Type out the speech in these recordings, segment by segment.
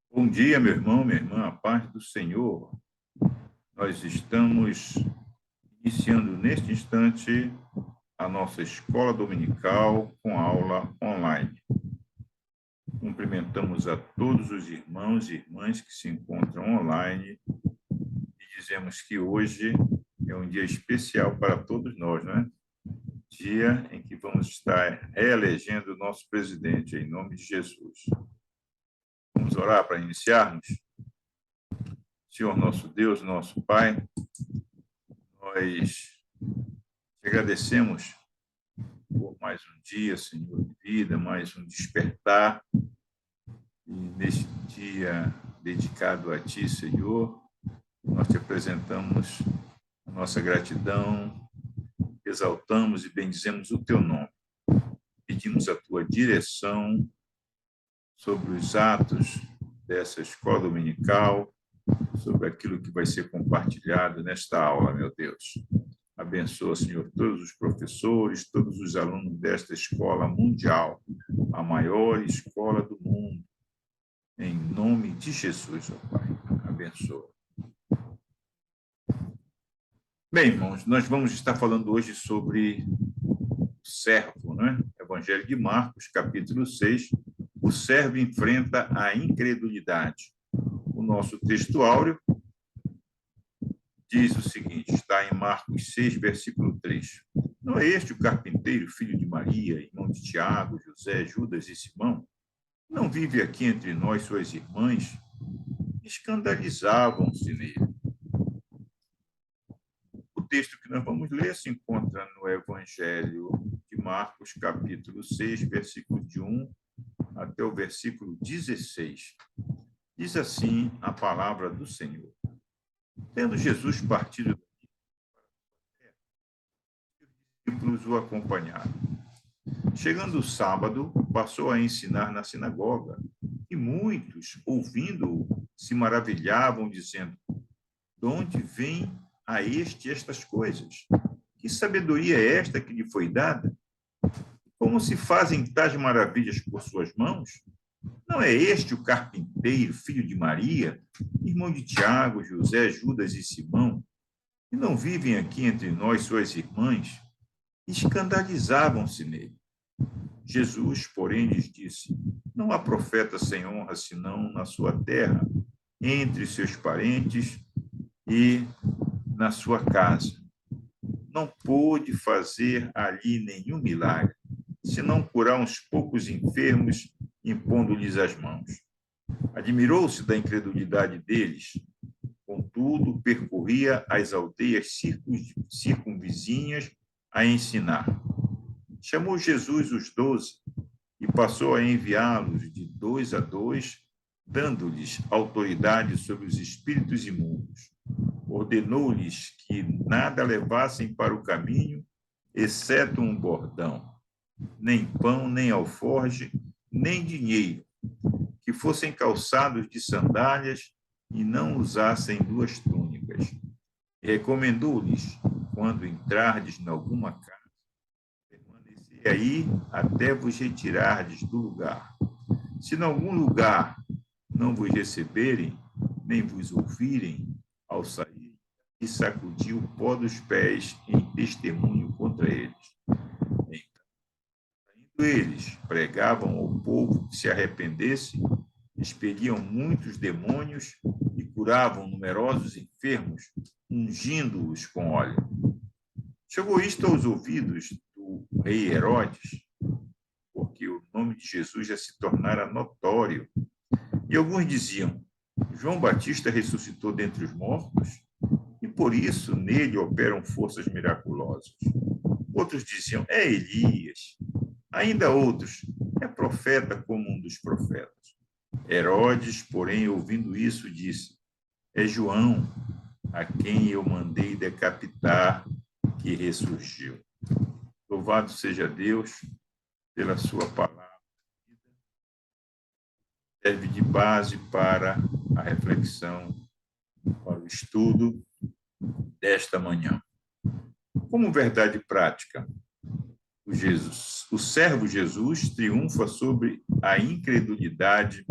Bom dia, meu irmão, minha irmã, a paz do Senhor. Nós estamos iniciando neste instante a nossa escola dominical com aula online. Cumprimentamos a todos os irmãos e irmãs que se encontram online e dizemos que hoje é um dia especial para todos nós, né? Dia em que vamos estar reelegendo o nosso presidente, em nome de Jesus. Vamos orar para iniciarmos? Senhor nosso Deus, nosso Pai, nós te agradecemos por mais um dia, Senhor, de vida, mais um despertar. E neste dia dedicado a Ti, Senhor, nós te apresentamos a nossa gratidão, exaltamos e bendizemos o Teu nome. Pedimos a Tua direção sobre os atos dessa escola dominical, sobre aquilo que vai ser compartilhado nesta aula, meu Deus. Abençoa, Senhor, todos os professores, todos os alunos desta escola mundial, a maior escola do mundo, em nome de Jesus, ó Pai. Abençoa. Bem, irmãos, nós vamos estar falando hoje sobre o servo, né? Evangelho de Marcos, capítulo 6. O servo enfrenta a incredulidade. O nosso texto áureo diz o seguinte, está em Marcos 6, versículo 3. Não é este o carpinteiro, filho de Maria, irmão de Tiago, José, Judas e Simão? Não vive aqui entre nós suas irmãs? Escandalizavam-se nele. O texto que nós vamos ler se encontra no Evangelho de Marcos, capítulo 6, versículo de 1 até o versículo 16. Diz assim a palavra do Senhor. Tendo Jesus partido daqui, os discípulos o acompanharam. Chegando o sábado, passou a ensinar na sinagoga, e muitos, ouvindo-o, se maravilhavam, dizendo: de onde vem a este estas coisas? Que sabedoria é esta que lhe foi dada? Como se fazem tais maravilhas por suas mãos? Não é este o carpinteiro, filho de Maria, irmão de Tiago, José, Judas e Simão? E não vivem aqui entre nós suas irmãs? Escandalizavam-se nele. Jesus, porém, lhes disse: não há profeta sem honra senão na sua terra, entre seus parentes e na sua casa. Não pôde fazer ali nenhum milagre, senão curar uns poucos enfermos, impondo-lhes as mãos. Admirou-se da incredulidade deles, contudo, percorria as aldeias circunvizinhas a ensinar. Chamou Jesus os 12 e passou a enviá-los de 2 a 2, dando-lhes autoridade sobre os espíritos imundos. Ordenou-lhes que nada levassem para o caminho, exceto um bordão, nem pão, nem alforge, nem dinheiro, que fossem calçados de sandálias e não usassem 2 túnicas. Recomendou-lhes, quando entrardes em alguma casa, permanecei aí até vos retirardes do lugar. Se em algum lugar não vos receberem, nem vos ouvirem, ao sair, e sacudiu o pó dos pés em testemunho contra eles. Então, saindo eles, pregavam ao povo que se arrependesse, expeliam muitos demônios e curavam numerosos enfermos, ungindo-os com óleo. Chegou isto aos ouvidos do rei Herodes, porque o nome de Jesus já se tornara notório. E alguns diziam: João Batista ressuscitou dentre os mortos, e por isso nele operam forças miraculosas. Outros diziam: é Elias. Ainda outros: é profeta como um dos profetas. Herodes, porém, ouvindo isso, disse: é João, a quem eu mandei decapitar, que ressurgiu. Louvado seja Deus pela sua palavra. Serve de base para a reflexão, para o estudo desta manhã. Como verdade prática, o servo Jesus triunfa sobre a incredulidade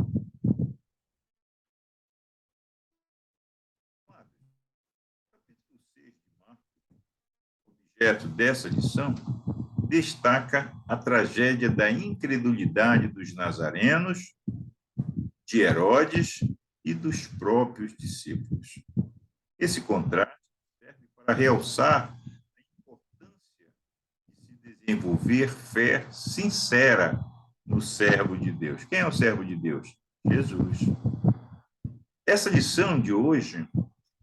objeto dessa lição destaca a tragédia da incredulidade dos nazarenos, de Herodes e dos próprios discípulos. Esse contraste serve para realçar a importância de se desenvolver fé sincera no servo de Deus. Quem é o servo de Deus? Jesus. Essa lição de hoje,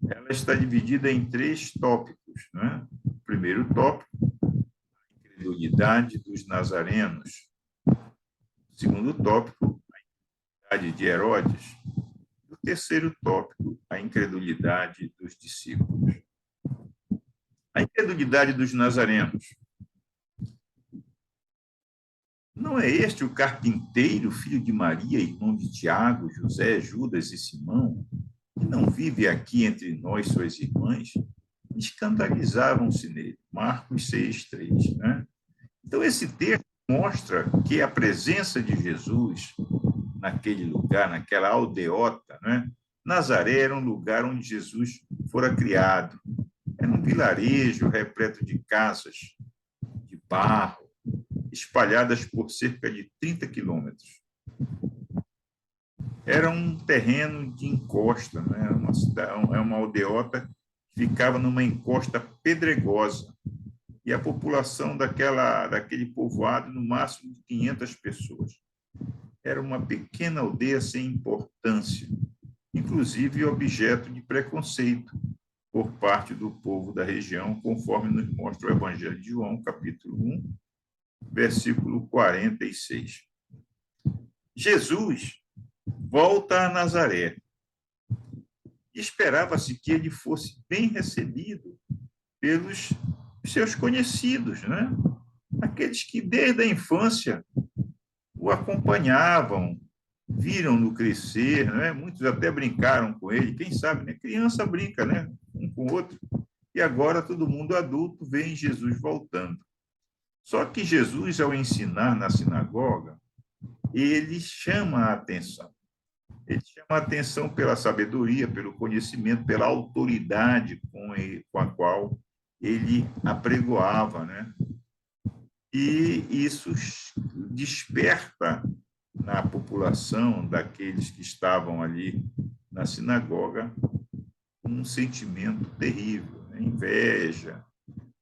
ela está dividida em 3 tópicos, né? O primeiro tópico, a incredulidade dos nazarenos. O segundo tópico, a incredulidade de Herodes. O terceiro tópico, a incredulidade dos discípulos. A incredulidade dos nazarenos. Não é este o carpinteiro, filho de Maria, irmão de Tiago, José, Judas e Simão, que não vive aqui entre nós, suas irmãs? Escandalizavam-se nele. Marcos 6:3, né? Então, esse texto mostra que a presença de Jesus naquele lugar, naquela aldeota, né? Nazaré era um lugar onde Jesus fora criado. Era um vilarejo repleto de casas de barro, espalhadas por cerca de 30 quilômetros. Era um terreno de encosta, né? Uma aldeota que ficava numa encosta pedregosa. E a população daquele povoado, no máximo de 500 pessoas. Era uma pequena aldeia sem importância, inclusive objeto de preconceito por parte do povo da região, conforme nos mostra o Evangelho de João, capítulo 1, versículo 46. Jesus volta a Nazaré. Esperava-se que ele fosse bem recebido pelos seus conhecidos, né? Aqueles que desde a infância o acompanhavam, viram-no crescer, né? Muitos até brincaram com ele, quem sabe, né? Criança brinca, né? Um com o outro. E agora todo mundo adulto vê Jesus voltando. Só que Jesus, ao ensinar na sinagoga, ele chama a atenção. Ele chama a atenção pela sabedoria, pelo conhecimento, pela autoridade com a qual ele apregoava, né? E isso desperta na população daqueles que estavam ali na sinagoga um sentimento terrível, né? Inveja,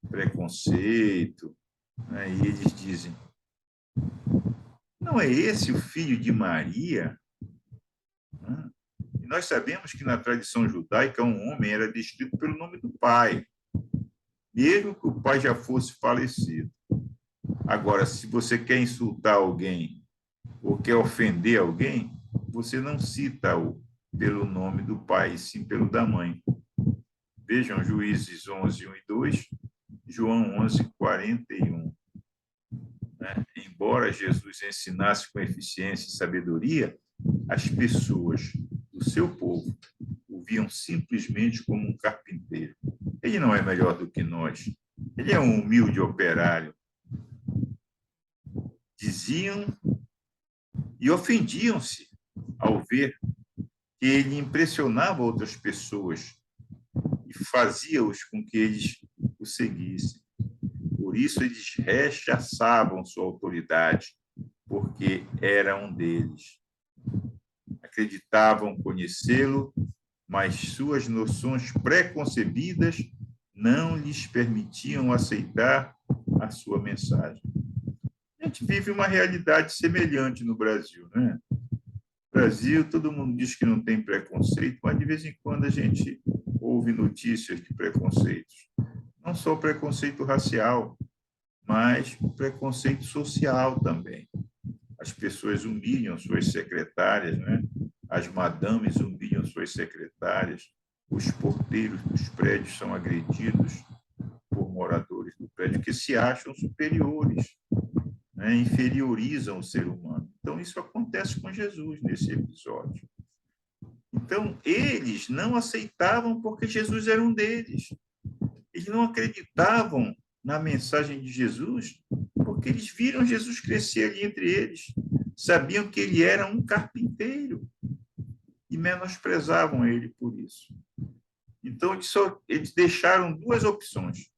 preconceito, né? E eles dizem: não é esse o filho de Maria? E nós sabemos que na tradição judaica um homem era descrito pelo nome do pai, mesmo que o pai já fosse falecido. Agora, se você quer insultar alguém ou quer ofender alguém, você não cita-o pelo nome do pai, sim pelo da mãe. Vejam Juízes 11, 1 e 2, João 11, 41. Né? Embora Jesus ensinasse com eficiência e sabedoria, as pessoas do seu povo o viam simplesmente como um carpinteiro. Ele não é melhor do que nós. Ele é um humilde operário. Diziam e ofendiam-se ao ver que ele impressionava outras pessoas e fazia-os com que eles o seguissem. Por isso, eles rechaçavam sua autoridade, porque era um deles. Acreditavam conhecê-lo, mas suas noções preconcebidas não lhes permitiam aceitar a sua mensagem. A gente vive uma realidade semelhante no Brasil, né? No Brasil, todo mundo diz que não tem preconceito, mas de vez em quando a gente ouve notícias de preconceitos. Não só preconceito racial, mas preconceito social também. As pessoas humilham suas secretárias, né? As madames humilham suas secretárias, os porteiros dos prédios são agredidos por moradores do prédio que se acham superiores, né? Inferiorizam o ser humano. Então, isso acontece com Jesus nesse episódio. Então, eles não aceitavam porque Jesus era um deles. Eles não acreditavam na mensagem de Jesus porque eles viram Jesus crescer ali entre eles. Sabiam que ele era um carpinteiro e menosprezavam ele por isso. Então, eles deixaram 2 opções.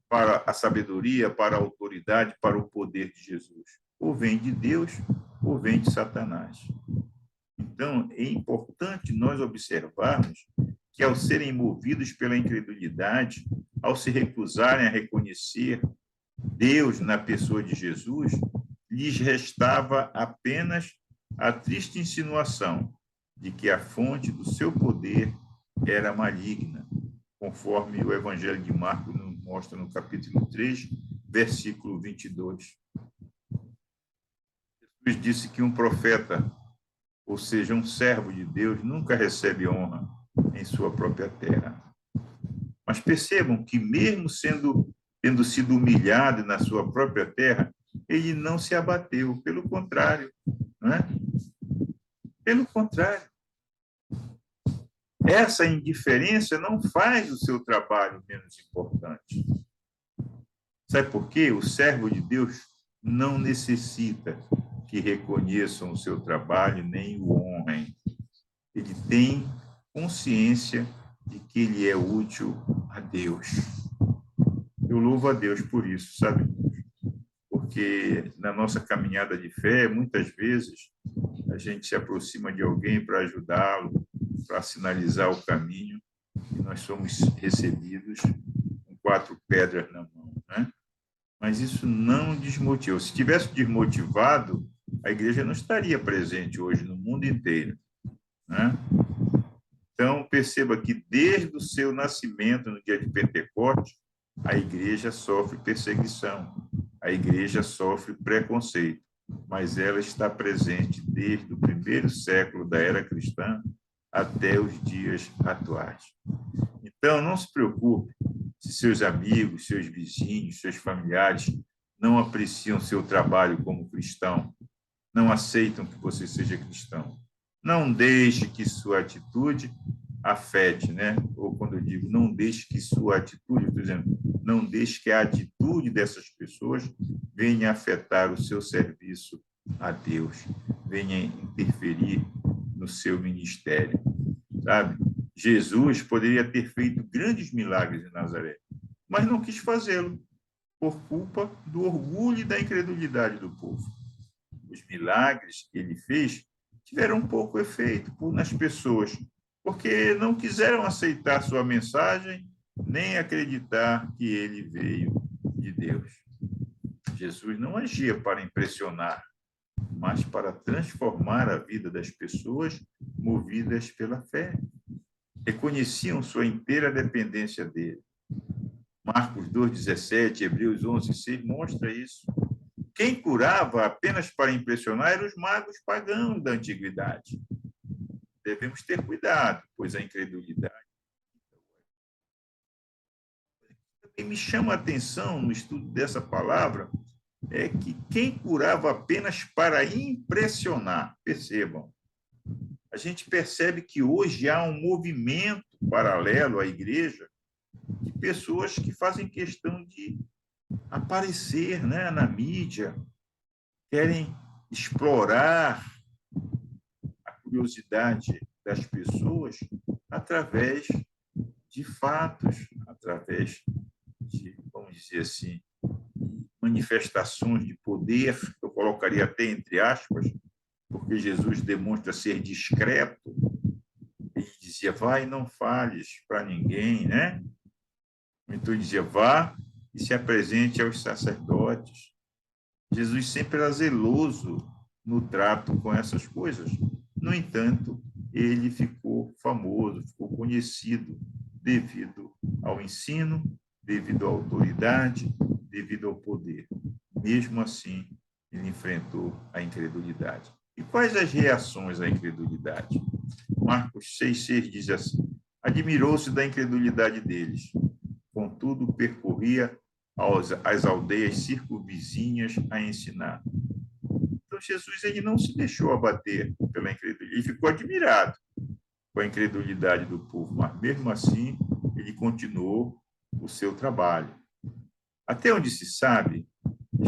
para a sabedoria, para a autoridade, para o poder de Jesus. Ou vem de Deus, ou vem de Satanás. Então, é importante nós observarmos que, ao serem movidos pela incredulidade, ao se recusarem a reconhecer Deus na pessoa de Jesus, lhes restava apenas a triste insinuação de que a fonte do seu poder era maligna, conforme o Evangelho de Marcos nos mostra no capítulo 3, versículo 22. Jesus disse que um profeta, ou seja, um servo de Deus, nunca recebe honra em sua própria terra. Mas percebam que, mesmo tendo sido humilhado na sua própria terra, ele não se abateu, pelo contrário, não é? Pelo contrário. Essa indiferença não faz o seu trabalho menos importante. Sabe por quê? O servo de Deus não necessita que reconheçam o seu trabalho nem o honrem. Ele tem consciência de que ele é útil a Deus. Eu louvo a Deus por isso, sabe? Porque na nossa caminhada de fé, muitas vezes, a gente se aproxima de alguém para ajudá-lo, para sinalizar o caminho, e nós somos recebidos com 4 pedras na mão, né? Mas isso não desmotiva. Se tivesse desmotivado, a igreja não estaria presente hoje no mundo inteiro, né? Então, perceba que desde o seu nascimento, no dia de Pentecostes, a igreja sofre perseguição, a igreja sofre preconceito, mas ela está presente desde o primeiro século da era cristã até os dias atuais. Então, não se preocupe se seus amigos, seus vizinhos, seus familiares não apreciam seu trabalho como cristão, não aceitam que você seja cristão. Não deixe que sua atitude afete, né? Ou quando eu digo não deixe que sua atitude, estou dizendo, não deixe que a atitude dessas pessoas venha afetar o seu serviço a Deus, venha interferir no seu ministério, sabe? Jesus poderia ter feito grandes milagres em Nazaré, mas não quis fazê-lo por culpa do orgulho e da incredulidade do povo. Os milagres que ele fez tiveram pouco efeito nas pessoas, porque não quiseram aceitar sua mensagem, nem acreditar que ele veio de Deus. Jesus não agia para impressionar, mas para transformar a vida das pessoas movidas pela fé. Reconheciam sua inteira dependência dele. Marcos 2,17, Hebreus 11,6 mostra isso. Quem curava apenas para impressionar eram os magos pagãos da antiguidade. Devemos ter cuidado, pois a incredulidade. O que me chama a atenção no estudo dessa palavra é que quem curava apenas para impressionar, percebam, a gente percebe que hoje há um movimento paralelo à igreja de pessoas que fazem questão de aparecer, né, na mídia, querem explorar a curiosidade das pessoas através de fatos, através de, vamos dizer assim, manifestações de poder, eu colocaria até entre aspas, porque Jesus demonstra ser discreto. Ele dizia, vai e não fales para ninguém, né? Então ele dizia, vá e se apresente aos sacerdotes. Jesus sempre era zeloso no trato com essas coisas. No entanto, ele ficou famoso, ficou conhecido devido ao ensino, devido à autoridade, devido ao poder. Mesmo assim, ele enfrentou a incredulidade. E quais as reações à incredulidade? Marcos 6,6 diz assim, admirou-se da incredulidade deles, contudo percorria as aldeias circunvizinhas a ensinar. Então, Jesus ele não se deixou abater pela incredulidade, ele ficou admirado com a incredulidade do povo, mas mesmo assim ele continuou o seu trabalho. Até onde se sabe,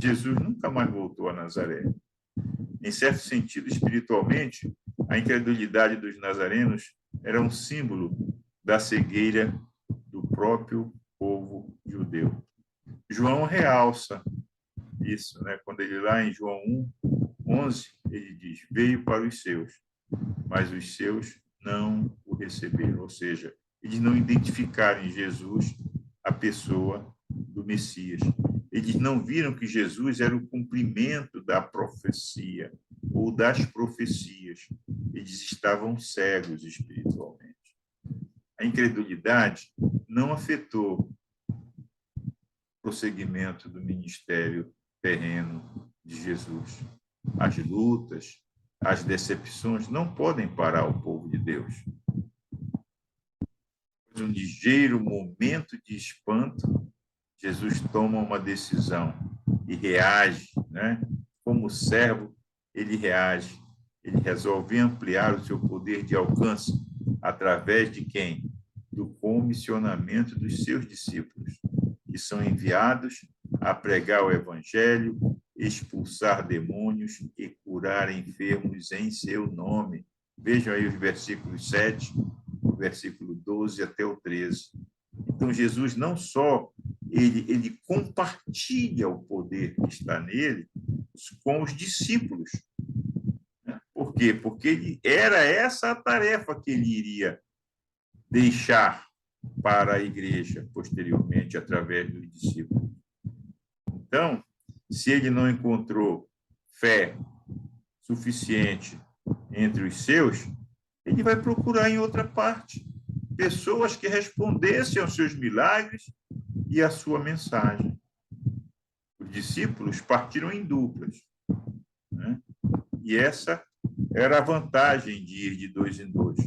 Jesus nunca mais voltou a Nazaré. Em certo sentido, espiritualmente, a incredulidade dos nazarenos era um símbolo da cegueira do próprio povo judeu. João realça isso, né? Quando ele lá em João 1:11, ele diz: veio para os seus, mas os seus não o receberam. Ou seja, eles não identificaram em Jesus a pessoa do Messias. Eles não viram que Jesus era o cumprimento da profecia ou das profecias. Eles estavam cegos espiritualmente. A incredulidade não afetou o prosseguimento do ministério terreno de Jesus. As lutas, as decepções não podem parar o povo de Deus. Um ligeiro momento de espanto, Jesus toma uma decisão e reage, né? Como servo, ele reage. Ele resolve ampliar o seu poder de alcance através de quem? Do comissionamento dos seus discípulos, que são enviados a pregar o evangelho, expulsar demônios e curar enfermos em seu nome. Vejam aí os versículos 7, o versículo 12 até o 13. Então, Jesus não só ele compartilha o poder que está nele com os discípulos. Por quê? Porque era essa a tarefa que ele iria deixar para a igreja posteriormente, através dos discípulos. Então, se ele não encontrou fé suficiente entre os seus, ele vai procurar em outra parte pessoas que respondessem aos seus milagres e à sua mensagem. Os discípulos partiram em duplas, né? E essa era a vantagem de ir de 2 em 2.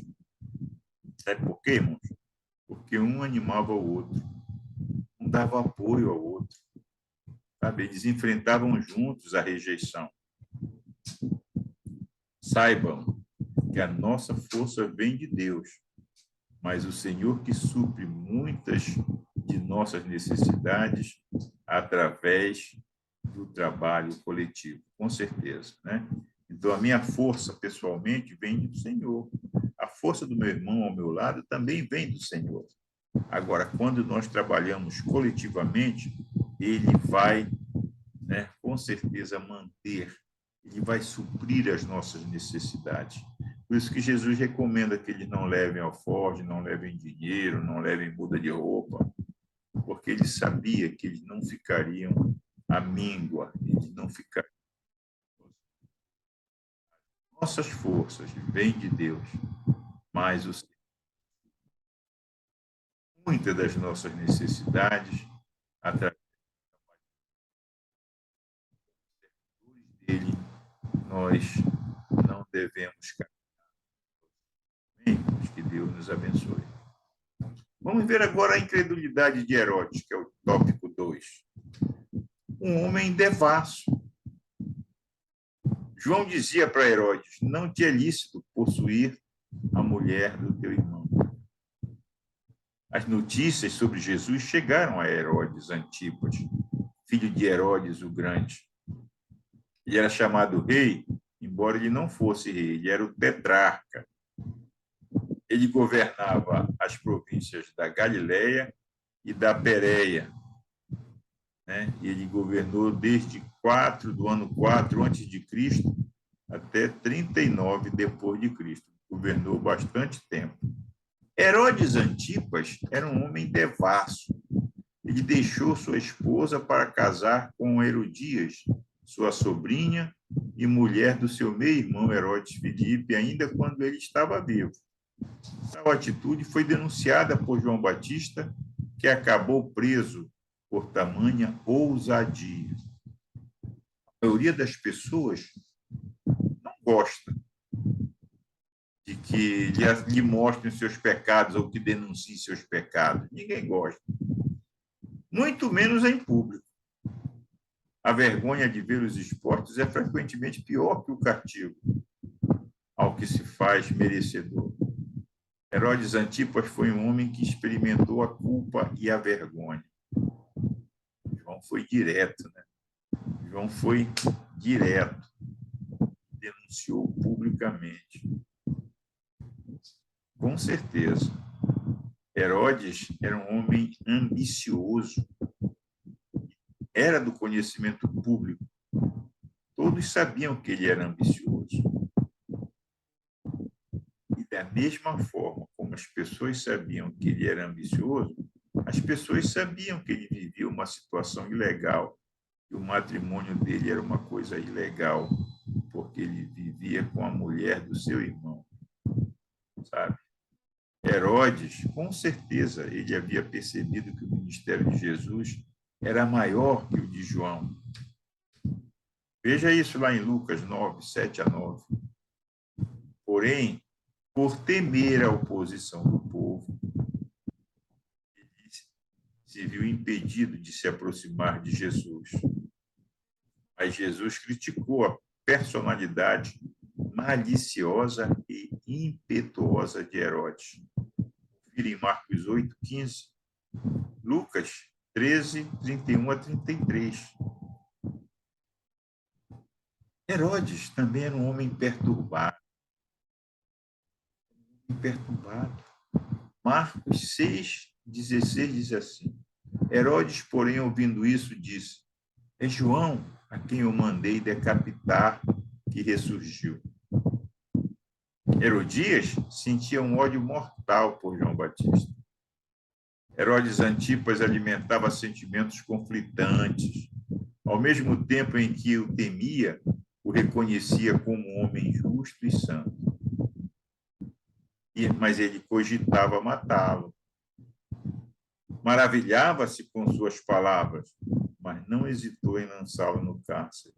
Sabe por quê, irmãos? Porque um animava o outro, um dava apoio ao outro, sabe? Eles enfrentavam juntos a rejeição. Saibam que a nossa força vem de Deus, mas o Senhor que supre muitas de nossas necessidades através do trabalho coletivo, com certeza, né? Então, a minha força, pessoalmente, vem do Senhor. A força do meu irmão ao meu lado também vem do Senhor. Agora, quando nós trabalhamos coletivamente, ele vai, né, com certeza, manter, ele vai suprir as nossas necessidades. Por isso que Jesus recomenda que eles não levem alforje, não levem dinheiro, não levem muda de roupa, porque ele sabia que eles não ficariam à míngua, eles não ficariam. Nossas forças vêm de Deus, mas muitas das nossas necessidades, através dele, nós não devemos cair. Que Deus nos abençoe. Vamos ver agora a incredulidade de Herodes, que é o tópico 2. Um homem devasso. João dizia para Herodes: não te é lícito possuir a mulher do teu irmão. As notícias sobre Jesus chegaram a Herodes Antipas, filho de Herodes o Grande. Ele era chamado rei, embora ele não fosse rei, ele era o tetrarca. Ele governava as províncias da Galileia e da Pérea, né? Ele governou desde do ano 4 antes de Cristo até 39 depois de Cristo. Governou bastante tempo. Herodes Antipas era um homem devasso. Ele deixou sua esposa para casar com Herodias, sua sobrinha e mulher do seu meio-irmão Herodes Filipe, ainda quando ele estava vivo. Tal atitude foi denunciada por João Batista, que acabou preso por tamanha ousadia. A maioria das pessoas não gosta de que lhe mostrem seus pecados ou que denunciem seus pecados. Ninguém gosta. Muito menos em público. A vergonha de ver os expostos é frequentemente pior que o castigo ao que se faz merecedor. Herodes Antipas foi um homem que experimentou a culpa e a vergonha. João foi direto, né? João foi direto, denunciou publicamente. Com certeza. Herodes era um homem ambicioso e era do conhecimento público. Todos sabiam que ele era ambicioso. E da mesma forma como as pessoas sabiam que ele era ambicioso, as pessoas sabiam que ele vivia uma situação ilegal, que o matrimônio dele era uma coisa ilegal, porque ele vivia com a mulher do seu irmão, sabe? Herodes, com certeza, ele havia percebido que o ministério de Jesus era maior que o de João. Veja isso lá em Lucas 9, 7 a 9. Porém, por temer a oposição do povo, ele se viu impedido de se aproximar de Jesus. Mas Jesus criticou a personalidade maliciosa e impetuosa de Herodes. Confira em Marcos 8, 15, Lucas 13, 31 a 33. Herodes também era um homem perturbado. Marcos 6, 16 diz assim: Herodes, porém, ouvindo isso, disse: é João a quem eu mandei decapitar que ressurgiu. Herodias sentia um ódio mortal por João Batista. Herodes Antipas alimentava sentimentos conflitantes. Ao mesmo tempo em que o temia, o reconhecia como um homem justo e santo. Mas ele cogitava matá-lo. Maravilhava-se com suas palavras, mas não hesitou em lançá-lo no cárcere,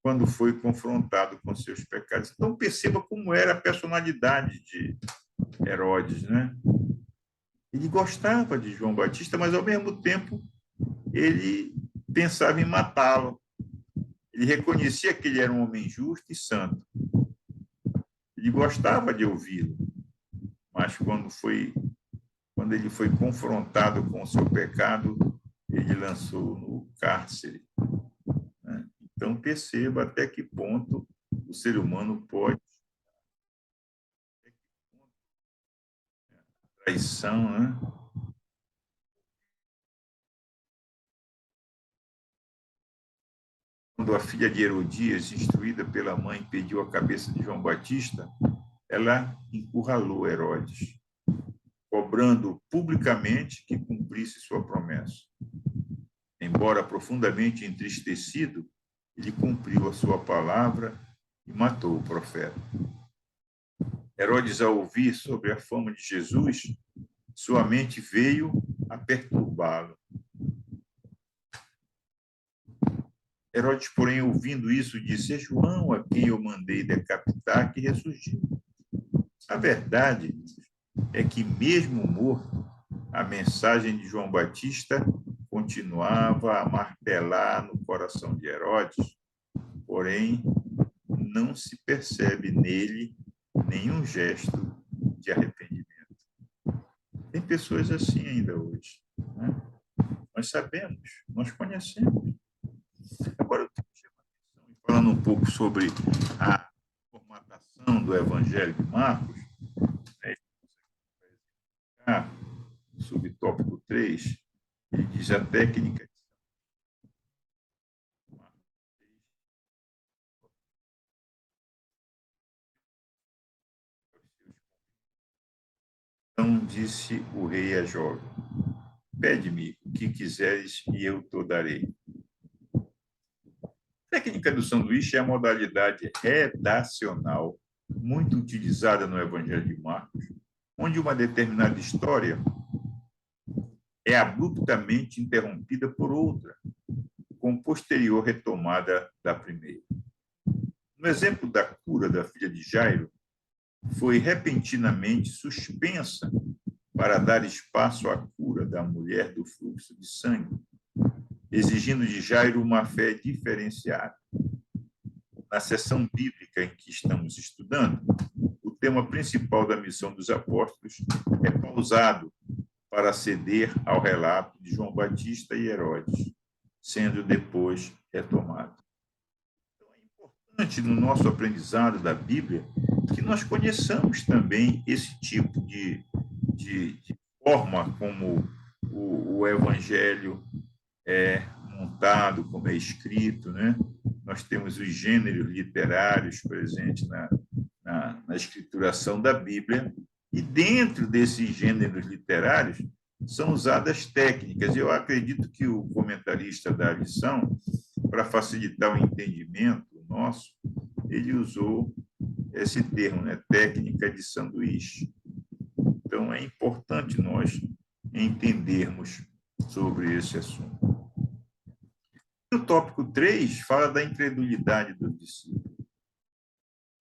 quando foi confrontado com seus pecados. Então, perceba como era a personalidade de Herodes, né? Ele gostava de João Batista, mas, ao mesmo tempo, ele pensava em matá-lo. Ele reconhecia que ele era um homem justo e santo. Ele gostava de ouvi-lo, mas quando ele foi confrontado com o seu pecado, ele lançou no cárcere. Então, perceba até que ponto o ser humano pode... Traição, né? Quando a filha de Herodias, instruída pela mãe, pediu a cabeça de João Batista, ela encurralou Herodes, cobrando publicamente que cumprisse sua promessa. Embora profundamente entristecido, ele cumpriu a sua palavra e matou o profeta. Herodes, ao ouvir sobre a fama de Jesus, sua mente veio a perturbá-lo. Herodes, porém, ouvindo isso, disse: é João a quem eu mandei decapitar que ressurgiu. A verdade é que, mesmo morto, a mensagem de João Batista continuava a martelar no coração de Herodes, porém, não se percebe nele nenhum gesto de arrependimento. Tem pessoas assim ainda hoje, né? Nós sabemos, nós conhecemos. Agora, eu tenho que chamar a atenção, falando um pouco sobre a formatação do Evangelho de Marcos, né? Subtópico 3, ele diz a técnica. Então disse o rei a jovem: pede-me o que quiseres e eu te darei. A técnica do sanduíche é a modalidade redacional muito utilizada no Evangelho de Marcos, onde uma determinada história é abruptamente interrompida por outra, com posterior retomada da primeira. No exemplo da cura da filha de Jairo, foi repentinamente suspensa para dar espaço à cura da mulher do fluxo de sangue, exigindo de Jairo uma fé diferenciada. Na seção bíblica em que estamos estudando, o tema principal da missão dos apóstolos é pausado para ceder ao relato de João Batista e Herodes, sendo depois retomado. Então, é importante no nosso aprendizado da Bíblia que nós conheçamos também esse tipo de forma como o Evangelho montado, como é escrito, né? Nós temos os gêneros literários presentes na escrituração da Bíblia, e dentro desses gêneros literários são usadas técnicas. Eu acredito que o comentarista da lição, para facilitar o entendimento nosso, ele usou esse termo, né? Técnica de sanduíche. Então, é importante nós entendermos sobre esse assunto. O tópico 3 fala da incredulidade dos discípulos.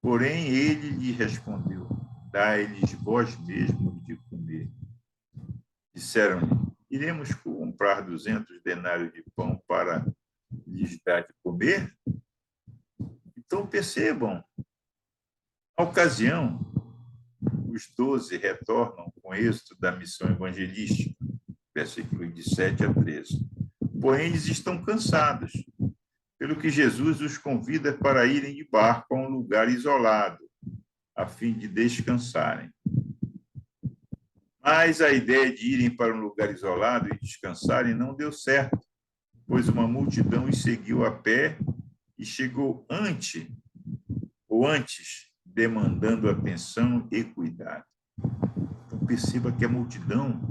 Porém, ele lhe respondeu: dai-lhes vós mesmos de comer. Disseram-lhe: iremos comprar 200 denários de pão para lhes dar de comer? Então, percebam, a ocasião, os 12 retornam com êxito da missão evangelística, versículos de 7 a 13. Porém, eles estão cansados, pelo que Jesus os convida para irem de barco a um lugar isolado, a fim de descansarem. Mas a ideia de irem para um lugar isolado e descansarem não deu certo, pois uma multidão os seguiu a pé e chegou antes, demandando atenção e cuidado. Então, perceba que a multidão,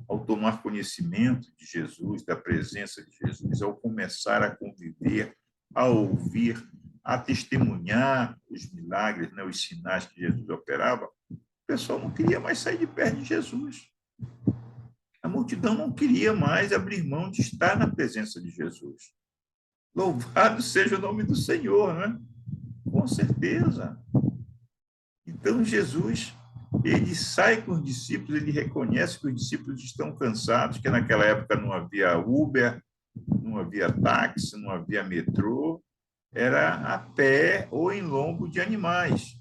ao tomar conhecimento de Jesus, da presença de Jesus, ao começar a conviver, a ouvir, a testemunhar os milagres, né, os sinais que Jesus operava, o pessoal não queria mais sair de perto de Jesus. A multidão não queria mais abrir mão de estar na presença de Jesus. Louvado seja o nome do Senhor, né? Com certeza. Então, Jesus, ele sai com os discípulos, ele reconhece que os discípulos estão cansados, que naquela época não havia Uber, não havia táxi, não havia metrô, era a pé ou em lombo de animais.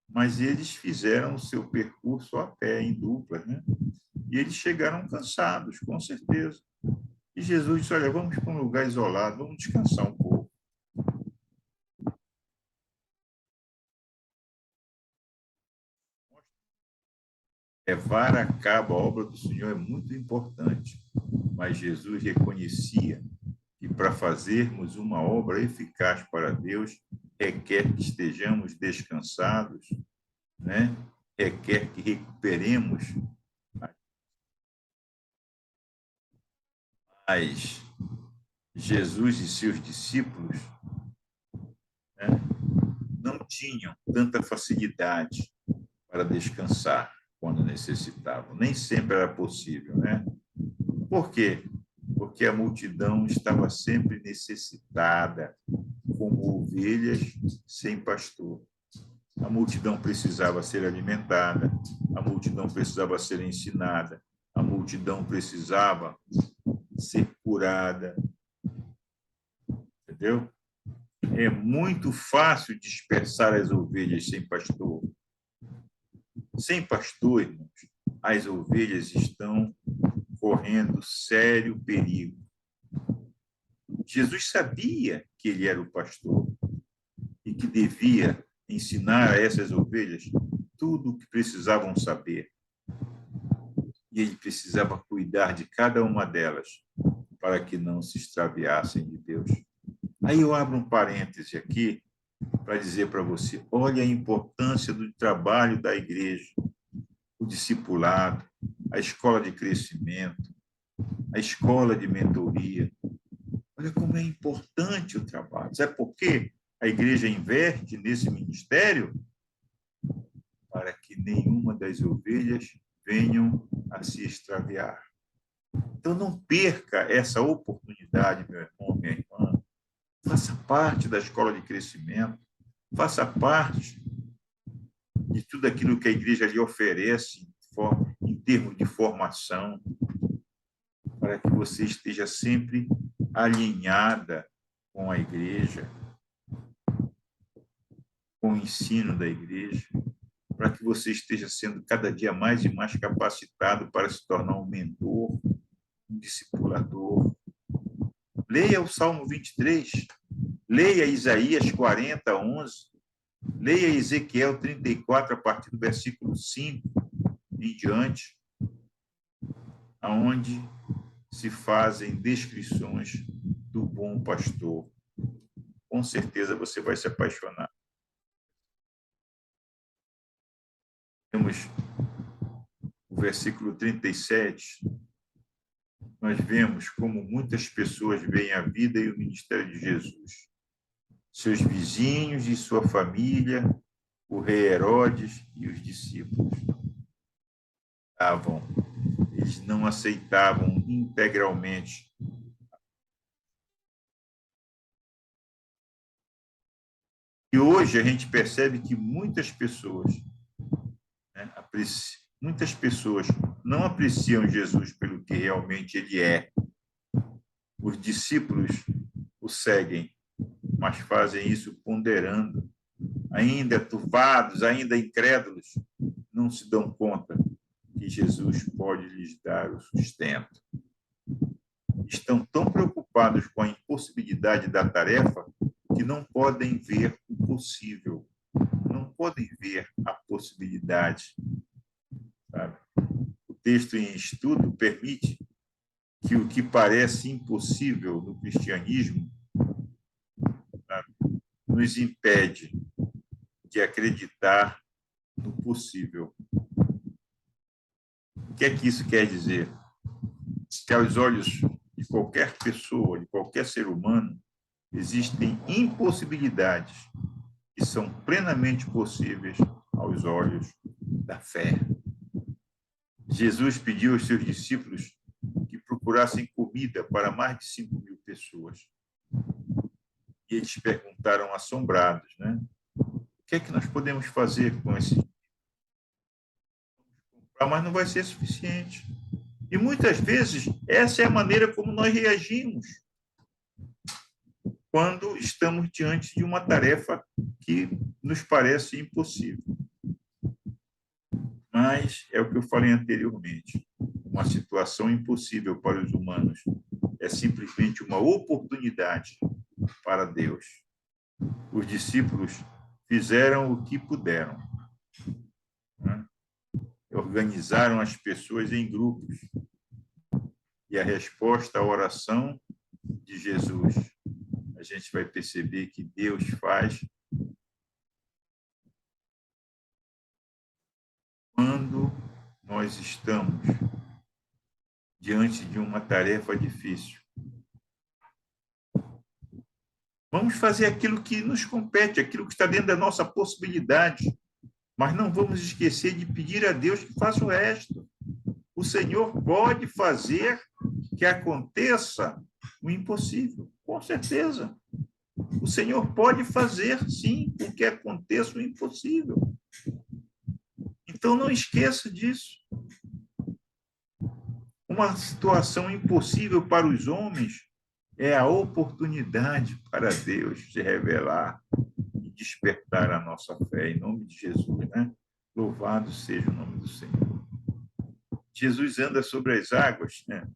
Mas eles fizeram o seu percurso a pé, em dupla, né? E eles chegaram cansados, com certeza. E Jesus disse: olha, vamos para um lugar isolado, vamos descansar um pouco. Levar a cabo a obra do Senhor é muito importante, mas Jesus reconhecia que para fazermos uma obra eficaz para Deus, requer que estejamos descansados, né? Requer que recuperemos as Jesus e seus discípulos, né, não tinham tanta facilidade para descansar quando necessitavam. Nem sempre era possível, né? Por quê? Porque a multidão estava sempre necessitada, como ovelhas sem pastor. A multidão precisava ser alimentada, a multidão precisava ser ensinada, a multidão precisava ser curada. Entendeu? É muito fácil dispersar as ovelhas sem pastor. Sem pastor, irmãos, as ovelhas estão correndo sério perigo. Jesus sabia que ele era o pastor e que devia ensinar a essas ovelhas tudo o que precisavam saber. E ele precisava cuidar de cada uma delas para que não se extraviassem de Deus. Aí eu abro um parêntese aqui para dizer para você: olha a importância do trabalho da igreja, o discipulado, a escola de crescimento, a escola de mentoria. Olha como é importante o trabalho. Sabe por quê? A igreja investe nesse ministério para que nenhuma das ovelhas venham a se extraviar. Então, não perca essa oportunidade, meu irmão, minha irmã. Faça parte da escola de crescimento, faça parte de tudo aquilo que a igreja lhe oferece em termos de formação, para que você esteja sempre alinhada com a igreja, com o ensino da igreja, para que você esteja sendo cada dia mais e mais capacitado para se tornar um mentor, um discipulador. Leia o Salmo 23, leia Isaías 40, 11, leia Ezequiel 34, a partir do versículo 5 em diante, aonde se fazem descrições do bom pastor. Com certeza você vai se apaixonar. Temos o versículo 37, nós vemos como muitas pessoas veem a vida e o ministério de Jesus. Seus vizinhos e sua família, o rei Herodes e os discípulos. Eles não aceitavam integralmente. E hoje a gente percebe que muitas pessoas, né, muitas pessoas não apreciam Jesus pelo que realmente ele é. Os discípulos o seguem, mas fazem isso ponderando. Ainda turvados, ainda incrédulos, não se dão conta que Jesus pode lhes dar o sustento. Estão tão preocupados com a impossibilidade da tarefa que não podem ver o possível, não podem ver a possibilidade. Sabe? O texto em estudo permite que o que parece impossível no cristianismo, sabe, nos impede de acreditar no possível. O que é que isso quer dizer? Que aos olhos de qualquer pessoa, de qualquer ser humano, existem impossibilidades que são plenamente possíveis aos olhos da fé. Jesus pediu aos seus discípulos que procurassem comida para mais de 5.000 pessoas. E eles perguntaram assombrados, né? O que é que nós podemos fazer com esse? Mas não vai ser suficiente. E muitas vezes essa é a maneira como nós reagimos quando estamos diante de uma tarefa que nos parece impossível. Mas é o que eu falei anteriormente. Uma situação impossível para os humanos é simplesmente uma oportunidade para Deus. Os discípulos fizeram o que puderam, né? Organizaram as pessoas em grupos. E a resposta à oração de Jesus, a gente vai perceber que Deus faz quando nós estamos diante de uma tarefa difícil. Vamos fazer aquilo que nos compete, aquilo que está dentro da nossa possibilidade, mas não vamos esquecer de pedir a Deus que faça o resto. O Senhor pode fazer que aconteça o impossível, com certeza. O Senhor pode fazer, sim, com que aconteça o impossível. Então, não esqueça disso. Uma situação impossível para os homens é a oportunidade para Deus se revelar e despertar a nossa fé, em nome de Jesus, né? Louvado seja o nome do Senhor. Jesus anda sobre as águas, né?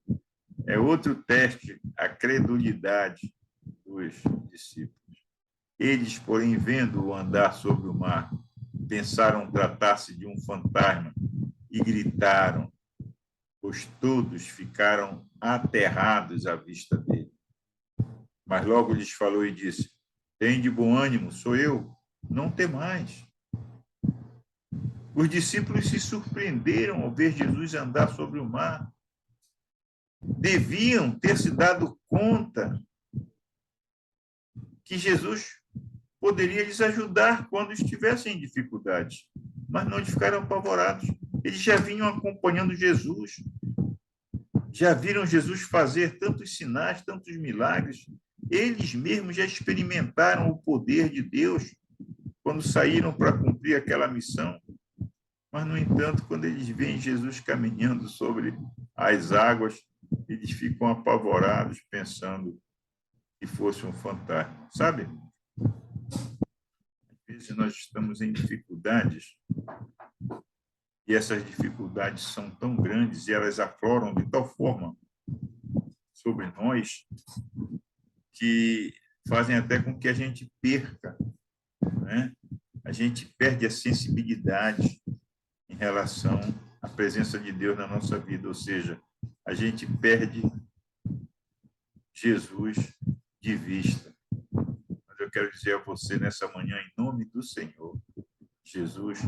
É outro teste, a credulidade dos discípulos. Eles, porém, vendo-o andar sobre o mar, pensaram tratar-se de um fantasma e gritaram, pois todos ficaram aterrados à vista dele. Mas logo lhes falou e disse, tende bom ânimo, sou eu, não temais. Os discípulos se surpreenderam ao ver Jesus andar sobre o mar. Deviam ter se dado conta que Jesus poderia lhes ajudar quando estivessem em dificuldades, mas não ficaram apavorados. Eles já vinham acompanhando Jesus, já viram Jesus fazer tantos sinais, tantos milagres. Eles mesmos já experimentaram o poder de Deus quando saíram para cumprir aquela missão. Mas, no entanto, quando eles veem Jesus caminhando sobre as águas, eles ficam apavorados, pensando que fosse um fantasma. Sabe? Às vezes nós estamos em dificuldades e essas dificuldades são tão grandes e elas afloram de tal forma sobre nós que fazem até com que a gente perca, né? A gente perde a sensibilidade em relação à presença de Deus na nossa vida, ou seja, a gente perde Jesus de vista. Mas eu quero dizer a você nessa manhã, em nome do Senhor, Jesus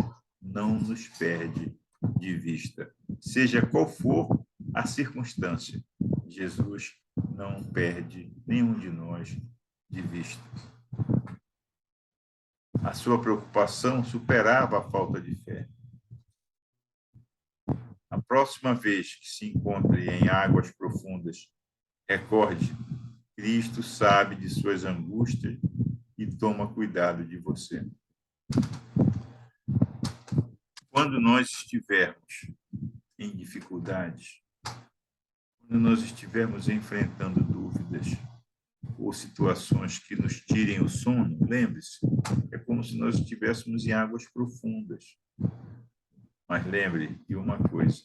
não nos perde de vista. Seja qual for a circunstância, Jesus não perde nenhum de nós de vista. A sua preocupação superava a falta de fé. A próxima vez que se encontre em águas profundas, recorde, Cristo sabe de suas angústias e toma cuidado de você. Quando nós estivermos em dificuldades, quando nós estivermos enfrentando dúvidas ou situações que nos tirem o sono, lembre-se, é como se nós estivéssemos em águas profundas. Mas lembre de uma coisa,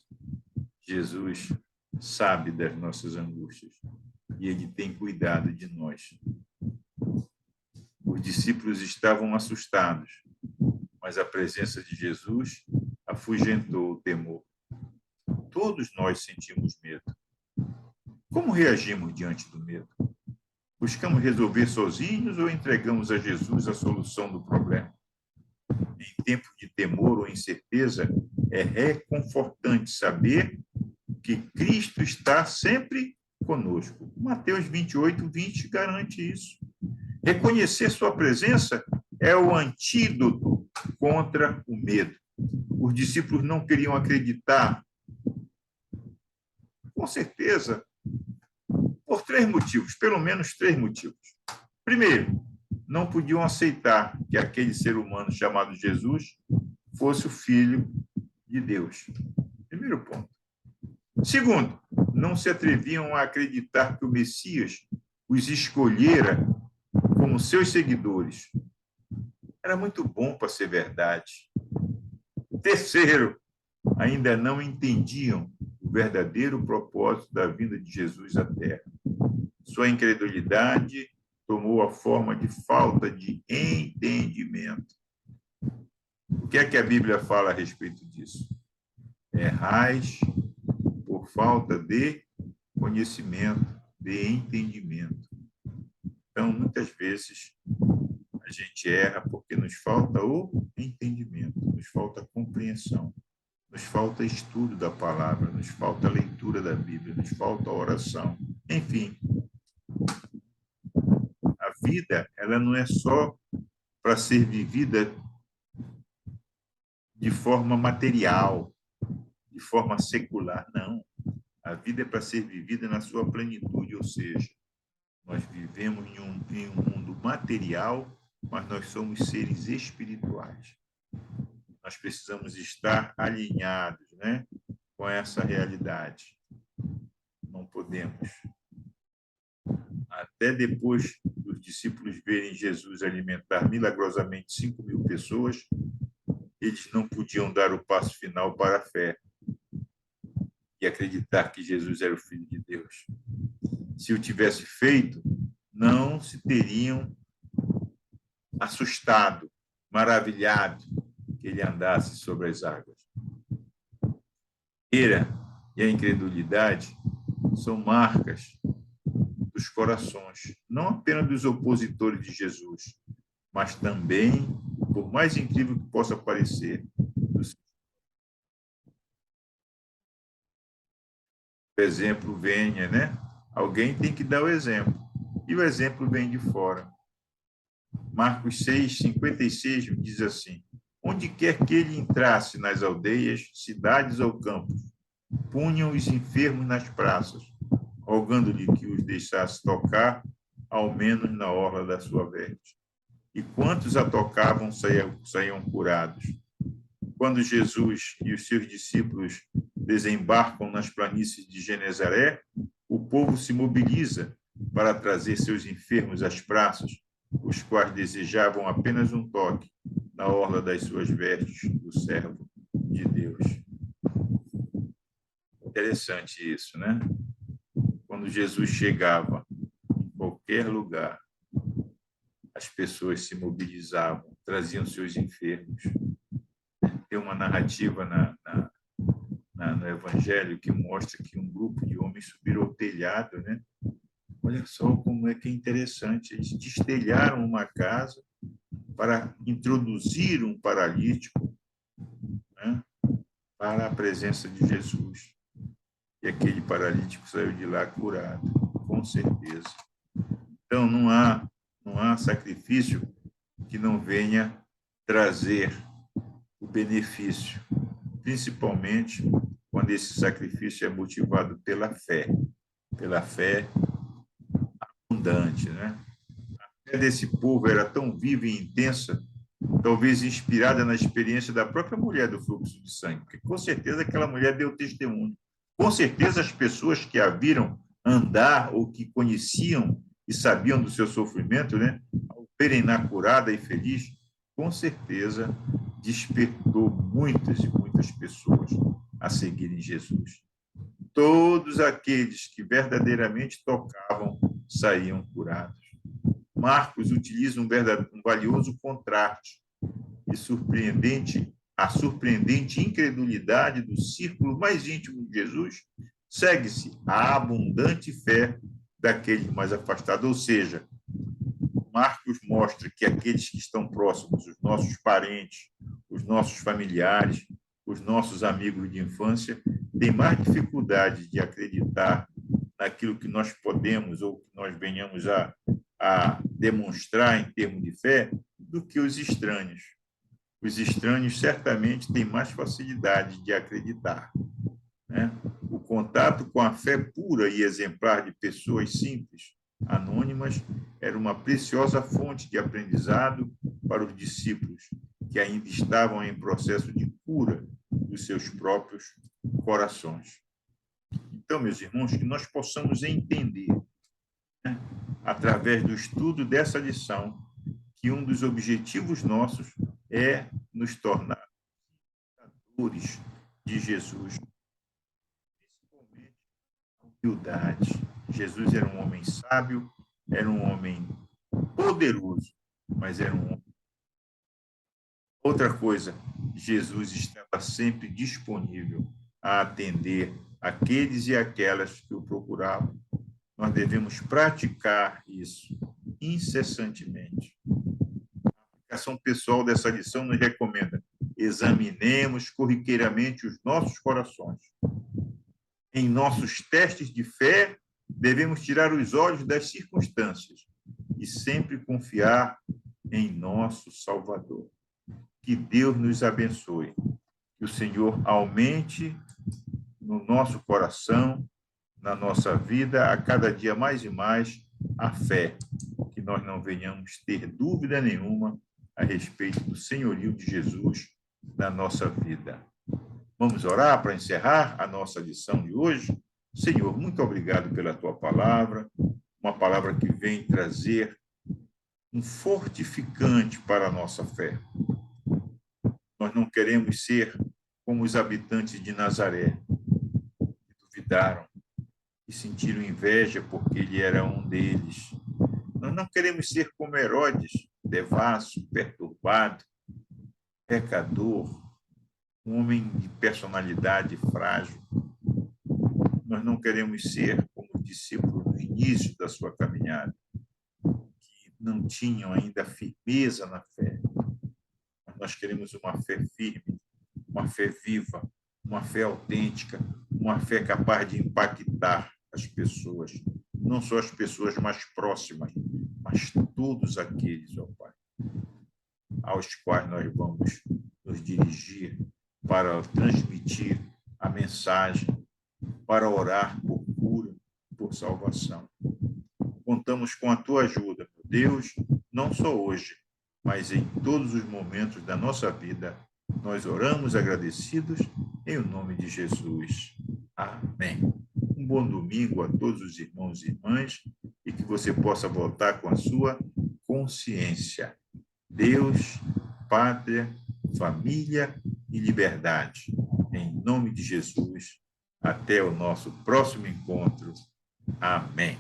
Jesus sabe das nossas angústias e ele tem cuidado de nós. Os discípulos estavam assustados, mas a presença de Jesus afugentou o temor. Todos nós sentimos medo. Como reagimos diante do medo? Buscamos resolver sozinhos ou entregamos a Jesus a solução do problema? Em tempos de temor ou incerteza, é reconfortante saber que Cristo está sempre conosco. Mateus 28:20 garante isso. Reconhecer sua presença é o antídoto contra o medo. Os discípulos não queriam acreditar, com certeza, por 3 motivos, pelo menos 3 motivos. Primeiro, não podiam aceitar que aquele ser humano chamado Jesus fosse o Filho de Deus. Primeiro ponto. Segundo, não se atreviam a acreditar que o Messias os escolhera como seus seguidores. Era muito bom para ser verdade. Terceiro, ainda não entendiam o verdadeiro propósito da vinda de Jesus à Terra. Sua incredulidade tomou a forma de falta de entendimento. O que é que a Bíblia fala a respeito disso? Errais por falta de conhecimento, de entendimento. Então, muitas vezes, a gente erra porque nos falta o entendimento, nos falta a compreensão, nos falta estudo da palavra, nos falta a leitura da Bíblia, nos falta a oração. Enfim, a vida, ela não é só para ser vivida de forma material, de forma secular, não. A vida é para ser vivida na sua plenitude, ou seja, nós vivemos em um mundo material, mas nós somos seres espirituais. Nós precisamos estar alinhados, né, com essa realidade. Não podemos. Até depois dos discípulos verem Jesus alimentar milagrosamente 5.000 pessoas, eles não podiam dar o passo final para a fé e acreditar que Jesus era o Filho de Deus. Se o tivesse feito, não se teriam assustado, maravilhado que ele andasse sobre as águas. A ira e a incredulidade são marcas dos corações, não apenas dos opositores de Jesus, mas também, por mais incrível que possa parecer, o exemplo venha, né? Alguém tem que dar o exemplo, e o exemplo vem de fora. Marcos 6:56 diz assim: onde quer que ele entrasse, nas aldeias, cidades ou campos, punham os enfermos nas praças, rogando-lhe que os deixasse tocar, ao menos na orla da sua veste. E quantos a tocavam saíam curados. Quando Jesus e os seus discípulos desembarcam nas planícies de Genezaré, o povo se mobiliza para trazer seus enfermos às praças, os quais desejavam apenas um toque na orla das suas vestes do servo de Deus. Interessante isso, né? Quando Jesus chegava em qualquer lugar, as pessoas se mobilizavam, traziam seus enfermos. Tem uma narrativa no Evangelho que mostra que um grupo de homens subiram ao telhado, né, com Olha só como é que é interessante. Eles destelharam uma casa para introduzir um paralítico, né, para a presença de Jesus. E aquele paralítico saiu de lá curado, com certeza. Então, não há sacrifício que não venha trazer o benefício, principalmente quando esse sacrifício é motivado pela fé abundante, né? A fé desse povo era tão viva e intensa, talvez inspirada na experiência da própria mulher do fluxo de sangue, porque com certeza aquela mulher deu testemunho. Com certeza as pessoas que a viram andar ou que conheciam e sabiam do seu sofrimento, né, ao verem-na curada e feliz, com certeza despertou muitas e muitas pessoas a seguirem Jesus. Todos aqueles que verdadeiramente tocavam saíam curados. Marcos utiliza um valioso contraste e a surpreendente incredulidade do círculo mais íntimo de Jesus segue-se a abundante fé daquele mais afastado. Ou seja, Marcos mostra que aqueles que estão próximos, os nossos parentes, os nossos familiares, os nossos amigos de infância, têm mais dificuldade de acreditar naquilo que nós podemos ou que nós venhamos a demonstrar em termos de fé do que os estranhos. Os estranhos certamente têm mais facilidade de acreditar, né? O contato com a fé pura e exemplar de pessoas simples, anônimas, era uma preciosa fonte de aprendizado para os discípulos que ainda estavam em processo de cura dos seus próprios corações. Então, meus irmãos, que nós possamos entender, né, através do estudo dessa lição, que um dos objetivos nossos é nos tornar imitadores de Jesus, principalmente a humildade. Jesus era um homem sábio, era um homem poderoso, mas era um homem. Outra coisa, Jesus estava sempre disponível a atender aqueles e aquelas que o procuravam. Nós devemos praticar isso incessantemente. A aplicação pessoal dessa lição nos recomenda: examinemos corriqueiramente os nossos corações. Em nossos testes de fé, devemos tirar os olhos das circunstâncias e sempre confiar em nosso Salvador. Que Deus nos abençoe. Que o Senhor aumente no nosso coração, na nossa vida, a cada dia mais e mais, a fé. Que nós não venhamos ter dúvida nenhuma a respeito do senhorio de Jesus na nossa vida. Vamos orar para encerrar a nossa lição de hoje? Senhor, muito obrigado pela tua palavra, uma palavra que vem trazer um fortificante para a nossa fé. Nós não queremos ser como os habitantes de Nazaré, que duvidaram e sentiram inveja porque ele era um deles. Nós não queremos ser como Herodes, devasso, perturbado, pecador, um homem de personalidade frágil. Nós não queremos ser como os discípulos no início da sua caminhada, que não tinham ainda firmeza na fé. Nós queremos uma fé firme, uma fé viva, uma fé autêntica, uma fé capaz de impactar as pessoas, não só as pessoas mais próximas, mas todos aqueles, ó Pai, aos quais nós vamos nos dirigir para transmitir a mensagem, para orar por cura, por salvação. Contamos com a tua ajuda, meu Deus, não só hoje, mas em todos os momentos da nossa vida. Nós oramos agradecidos em o nome de Jesus. Amém. Um bom domingo a todos os irmãos e irmãs e que você possa voltar com a sua consciência. Deus, pátria, família e liberdade. Em nome de Jesus. Até o nosso próximo encontro. Amém.